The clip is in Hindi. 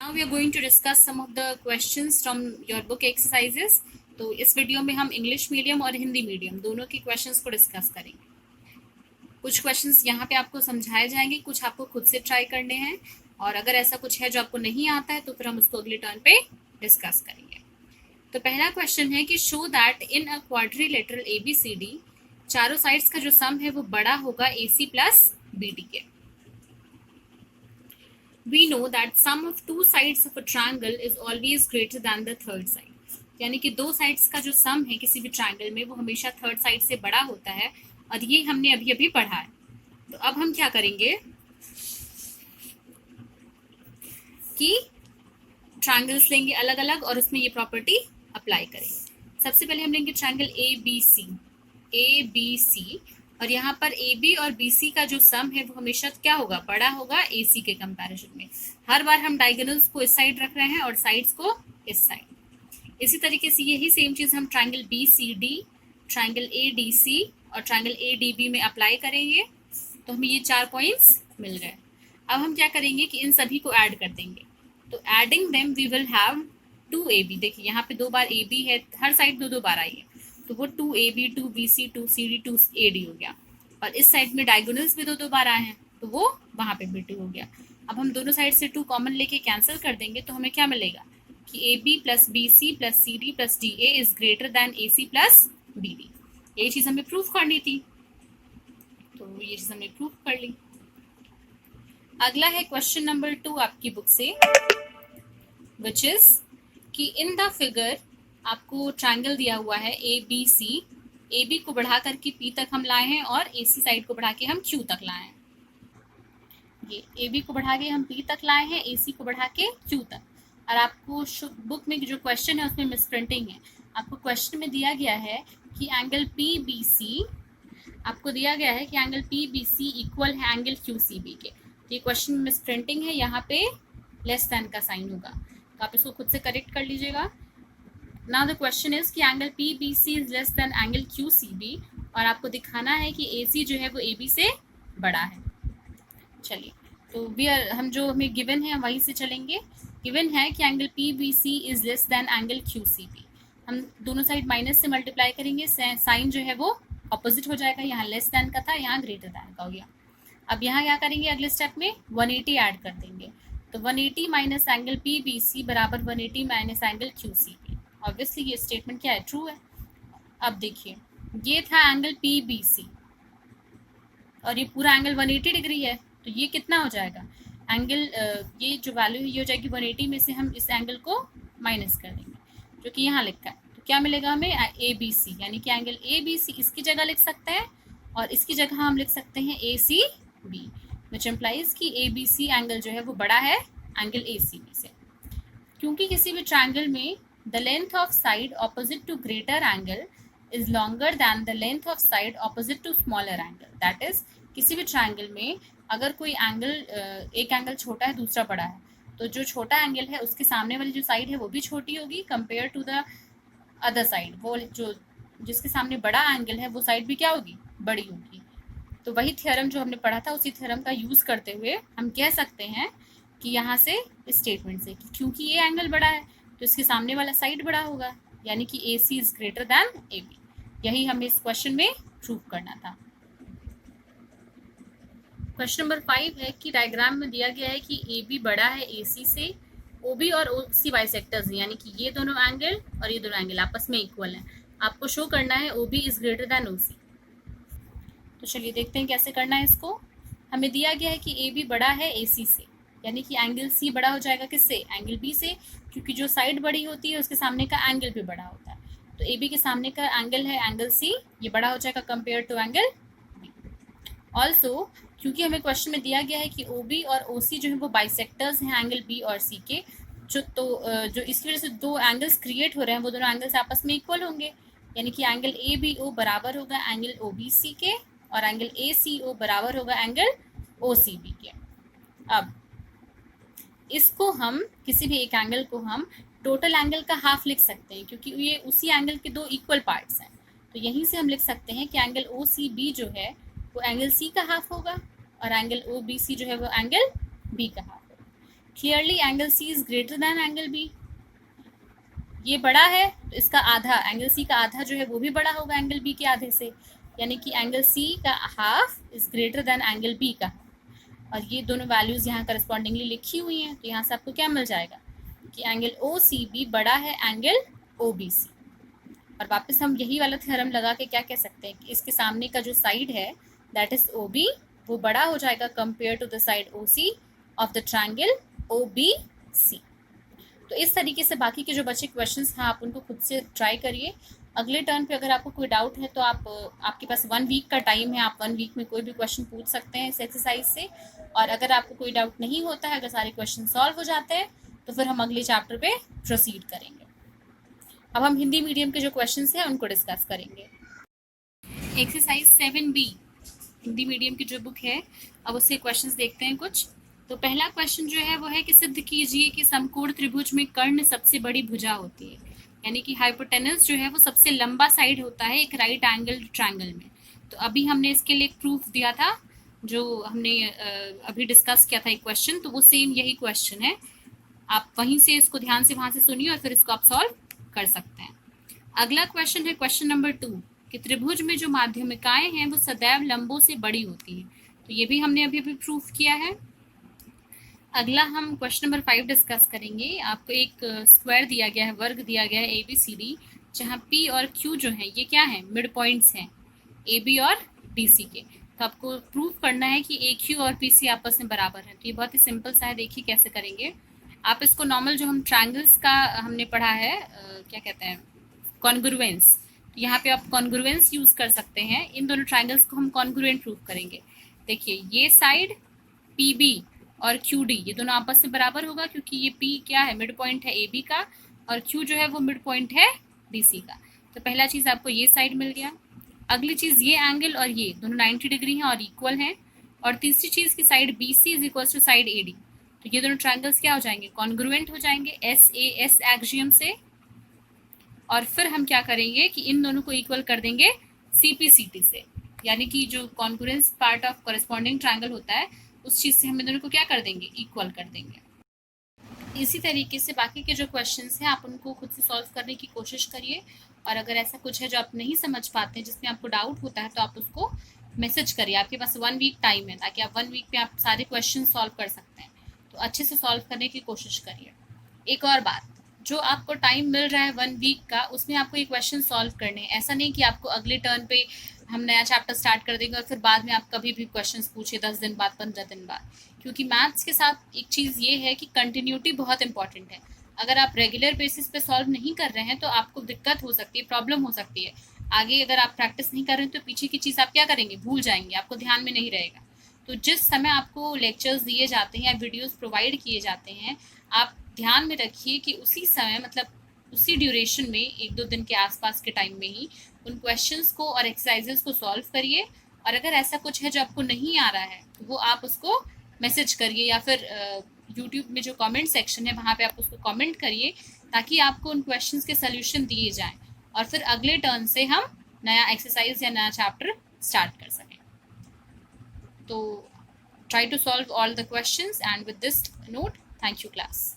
Now we are going to discuss some of the questions from your book exercises. तो इस वीडियो में हम इंग्लिश मीडियम और हिंदी मीडियम दोनों के क्वेश्चंस को डिस्कस करेंगे। कुछ क्वेश्चंस यहाँ पे आपको समझाए जाएंगे, कुछ आपको खुद से ट्राई करने हैं, और अगर ऐसा कुछ है जो आपको नहीं आता है तो फिर हम उसको अगले टर्न पे डिस्कस करेंगे। तो पहला क्वेश्चन है कि show that in a quadrilateral ABCD चारों साइड्स का जो सम है वो बड़ा होगा AC प्लस BD के। We know that sum of two sides of a triangle is always greater than the third side. यानी कि दो साइड्स का जो सम है किसी भी ट्रायंगल में वो हमेशा थर्ड साइड से बड़ा होता है, और ये हमने अभी अभी पढ़ा है। तो अब हम क्या करेंगे कि ट्रायंगल्स लेंगे अलग अलग और उसमें ये प्रॉपर्टी अप्लाई करेंगे। सबसे पहले हम लेंगे ट्रायंगल ABC, और यहाँ पर AB और BC का जो सम है वो हमेशा क्या होगा, बड़ा होगा AC के कंपैरिजन में। हर बार हम डायगोनल्स को इस साइड रख रहे हैं और साइड्स को इस साइड। इसी तरीके से यही सेम चीज हम ट्रायंगल BCD, ट्रायंगल ADC और ट्रायंगल ADB में अप्लाई करेंगे, तो हमें ये 4 पॉइंट्स मिल गए। अब हम क्या करेंगे कि इन सभी को ऐड कर देंगे। तो adding them we will have 2AB। देखिए यहाँ पे 2 बार AB है, हर साइड 2 बार आई है, तो वो 2AB 2BC 2CD 2AD हो गया। और इस साइड में डायगोनल्स भी 2 बार आए हैं, तो वो वहां पे भी 2 हो गया। अब हम दोनों साइड से 2 कॉमन लेके कैंसिल कर देंगे, तो हमें क्या मिलेगा कि AB plus BC plus CD plus DA is greater then AC plus BD। यही चीज हमें प्रूफ करनी थी, तो ये चीज हमने प्रूफ कर ली। अगला है क्वेश्चन नंबर 2 आपकी बुक से, विच इज कि इन द फिगर आपको ट्रायंगल दिया हुआ है ABC। AB को बढ़ा करके P तक हम लाए हैं और AC साइड को बढ़ा के हम Q तक लाए हैं। ये AB को बढ़ा के हम P तक लाए हैं, AC को बढ़ा के Q तक। और आपको बुक में जो क्वेश्चन है उसमें मिसप्रिंटिंग है। आपको क्वेश्चन में दिया गया है कि एंगल PBC, आपको दिया गया है कि एंगल PBC इक्वल है एंगल QCB के। तो ये क्वेश्चन में मिसप्रिंटिंग है, यहाँ पे लेस देन का साइन होगा, तो आप इसको खुद से करेक्ट कर लीजिएगा। नाउ द क्वेश्चन इज कि angle PBC is less than angle QCB, और आपको दिखाना है कि AC जो है वो AB से बड़ा है। चलिए, तो हम जो हमें गिवन है वहीं से चलेंगे। गिवन है कि angle PBC is less than angle QCB। हम दोनों साइड माइनस से मल्टीप्लाई करेंगे, साइन जो है वो ऑपोजिट हो जाएगा। यहाँ लेस देन का था, यहाँ ग्रेटर देन का हो गया। अब यहाँ क्या करेंगे, अगले स्टेप में 180 ऐड कर देंगे, तो 180 माइनस एंगल PBC बराबर 180 माइनस एंगल QCB। ऑब्वियसली ये स्टेटमेंट क्या है, ट्रू है। अब देखिए, ये था एंगल PBC और ये पूरा एंगल 180 डिग्री है, तो ये कितना हो जाएगा एंगल, ये जो वैल्यू है ये हो जाएगी 180 में से हम इस एंगल को माइनस कर देंगे जो कि यहाँ लिखा है। तो क्या मिलेगा हमें, ABC, यानी कि एंगल ABC इसकी जगह लिख सकते हैं और इसकी जगह हम लिख सकते हैं ACB, विच इम्प्लाइज कि ABC एंगल जो है वो बड़ा है एंगल ACB से। क्योंकि किसी भी ट्रायंगल में the length of side opposite to greater angle is longer than the length of side opposite to smaller angle, that is किसी भी ट्रायंगल में अगर कोई एंगल, एक एंगल छोटा है दूसरा बड़ा है, तो जो छोटा एंगल है उसके सामने वाली जो साइड है वो भी छोटी होगी compare to the other side. वो जो जिसके सामने बड़ा एंगल है वो साइड भी क्या होगी, बड़ी होगी। तो वही थ्योरम जो हमने पढ़ा था उसी थ्योरम का यूज करते हुए हम कह सकते हैं कि यहाँ से इस स्टेटमेंट से कि क्योंकि ये एंगल बड़ा है तो इसके सामने वाला साइड बड़ा होगा, यानी कि AC is greater then AB। यही हमें इस क्वेश्चन में प्रूव करना था। क्वेश्चन नंबर 5 है कि डायग्राम में दिया गया है कि AB बड़ा है AC से, OB और OC बाइसेक्टर्स हैं, यानी कि ये दोनों एंगल और ये दोनों एंगल आपस में इक्वल हैं। आपको शो करना है OB is greater then OC। तो चलिए देखते हैं कैसे करना है इसको। हमें दिया गया है कि AB बड़ा है AC से, यानी कि एंगल C बड़ा हो जाएगा किससे, एंगल B से, क्योंकि जो साइड बड़ी होती है उसके सामने का एंगल भी बड़ा होता है। तो AB के सामने का एंगल है एंगल C, ये बड़ा हो जाएगा compare to angle B। Also क्योंकि हमें क्वेश्चन में दिया गया है कि OB और OC जो है वो बाइसेक्टर्स हैं एंगल B और C के, जो इसकी वजह से दो एंगल्स क्रिएट हो रहे हैं वो दोनों एंगल्स आपस में इक्वल होंगे, यानी कि एंगल ABO बराबर होगा एंगल OBC के और एंगल ACO बराबर होगा एंगल OCB के। अब इसको हम किसी भी एक एंगल को हम टोटल एंगल का हाफ लिख सकते हैं, क्योंकि ये उसी एंगल के 2 इक्वल पार्ट्स हैं। तो यहीं से हम लिख सकते हैं कि एंगल OCB जो है वो एंगल C का हाफ होगा और एंगल OBC जो है वो एंगल B का हाफ होगा। Clearly angle C is greater than angle B. ये बड़ा है तो इसका आधा, एंगल सी का आधा जो है वो भी बड़ा होगा एंगल बी के आधे से, यानी कि एंगल सी का half is greater than angle B का। और ये दोनों वैल्यूज़ यहाँ करस्पॉन्डिंगली लिखी हुई हैं, तो यहाँ से आपको क्या मिल जाएगा कि एंगल ओ सी बी बड़ा है एंगल ओ बी सी। और वापस हम यही वाला थ्योरम लगा के क्या कह सकते हैं कि इसके सामने का जो साइड है दैट इज ओ बी, वो बड़ा हो जाएगा compare to the side O C of the triangle O B C. तो इस तरीके से बाकी के जो बचे क्वेश्चंस हैं आप उनको खुद से ट्राई करिए। अगले टर्न पे अगर आपको कोई डाउट है तो आपके पास 1 वीक का टाइम है, आप 1 वीक में कोई भी क्वेश्चन पूछ सकते हैं इस एक्सरसाइज से। और अगर आपको कोई डाउट नहीं होता है, अगर सारे क्वेश्चन सॉल्व हो जाते हैं, तो फिर हम अगले चैप्टर पे प्रोसीड करेंगे। अब हम हिंदी मीडियम के जो क्वेश्चन हैं उनको डिस्कस करेंगे। एक्सरसाइज 7B हिंदी मीडियम की जो बुक है, अब उससे क्वेश्चंस देखते हैं कुछ। तो पहला क्वेश्चन जो है वो है कि सिद्ध कीजिए कि समकोण त्रिभुज में कर्ण सबसे बड़ी भुजा होती है, यानी कि हाइपोटेनस जो है वो सबसे लंबा साइड होता है एक राइट एंगल ट्रायंगल में। तो अभी हमने इसके लिए एक प्रूफ दिया था, जो हमने अभी डिस्कस किया था एक क्वेश्चन, तो वो सेम यही क्वेश्चन है। आप वहीं से इसको ध्यान से वहां से सुनिए और फिर इसको आप सॉल्व कर सकते हैं। अगला क्वेश्चन है क्वेश्चन नंबर 2 कि त्रिभुज में जो माध्यमिकाएं हैं वो सदैव लंबों से बड़ी होती है। तो ये भी हमने अभी प्रूफ किया है। अगला हम क्वेश्चन नंबर 5 डिस्कस करेंगे। आपको एक स्क्वायर दिया गया है, वर्ग दिया गया है ABCD, जहाँ P और Q जो है ये क्या है, मिड पॉइंट्स हैं AB और BC के। तो आपको प्रूफ करना है कि AQ और PC आपस में बराबर है। तो ये बहुत ही सिंपल सा है, देखिए कैसे करेंगे आप इसको। नॉर्मल जो हम ट्रायंगल्स का हमने पढ़ा है क्या कहते हैं, कॉन्ग्रुएंस, तो यहाँ पे आप कॉन्ग्रुएंस यूज कर सकते हैं। इन दोनों ट्रायंगल्स को हम कॉन्ग्रुएंट प्रूफ करेंगे। देखिए ये साइड PB और QD ये दोनों आपस में बराबर होगा, क्योंकि ये P क्या है, मिड पॉइंट है AB का, और Q जो है वो मिड पॉइंट है BC का। तो पहला चीज आपको ये साइड मिल गया। अगली चीज ये एंगल और ये दोनों 90 डिग्री हैं और इक्वल हैं। और तीसरी चीज की side BC is equal to side AD। तो ये दोनों ट्रायंगल्स क्या हो जाएंगे, कॉन्ग्रुएंट हो जाएंगे SAS एक्सियम से। और फिर हम क्या करेंगे कि इन दोनों को इक्वल कर देंगे CPCT से, यानी कि जो congruence part of corresponding triangle होता है उस चीज से हम इन दोनों को क्या कर देंगे, इक्वल कर देंगे। इसी तरीके से बाकी के जो क्वेश्चंस हैं आप उनको खुद से सॉल्व करने की कोशिश करिए। और अगर ऐसा कुछ है जो आप नहीं समझ पाते हैं, जिसमें आपको डाउट होता है, तो आप उसको मैसेज करिए। आपके पास 1 वीक टाइम है, ताकि आप 1 वीक में आप सारे क्वेश्चन सॉल्व कर सकते हैं। तो अच्छे से सॉल्व करने की कोशिश करिए। एक और बात, जो आपको टाइम मिल रहा है 1 वीक का, उसमें आपको ये क्वेश्चन सॉल्व करने हैं। ऐसा नहीं कि आपको अगले टर्न पे हम नया चैप्टर स्टार्ट कर देंगे और फिर बाद में आप कभी भी क्वेश्चंस पूछे 10 दिन बाद, 15 दिन बाद। क्योंकि मैथ्स के साथ एक चीज़ ये है कि कंटिन्यूटी बहुत इंपॉर्टेंट है। अगर आप रेगुलर बेसिस पे सॉल्व नहीं कर रहे हैं तो आपको दिक्कत हो सकती है, प्रॉब्लम हो सकती है आगे। अगर आप प्रैक्टिस नहीं कर रहे हैं तो पीछे की चीज़ आप क्या करेंगे, भूल जाएंगे, आपको ध्यान में नहीं रहेगा। तो जिस समय आपको लेक्चर्स दिए जाते हैं या वीडियोस प्रोवाइड किए जाते हैं, आप ध्यान में रखिए कि उसी समय, मतलब उसी ड्यूरेशन में, 1-2 दिन के आसपास के टाइम में ही उन क्वेश्चंस को और एक्सरसाइजेस को सॉल्व करिए। और अगर ऐसा कुछ है जो आपको नहीं आ रहा है तो वो आप उसको मैसेज करिए, या फिर यूट्यूब में जो कमेंट सेक्शन है वहाँ पे आप उसको कमेंट करिए, ताकि आपको उन क्वेश्चंस के सल्यूशन दिए जाएं और फिर अगले टर्न से हम नया एक्सरसाइज या नया चैप्टर स्टार्ट कर सकें। तो try to solve all the questions, and with this note, thank you class.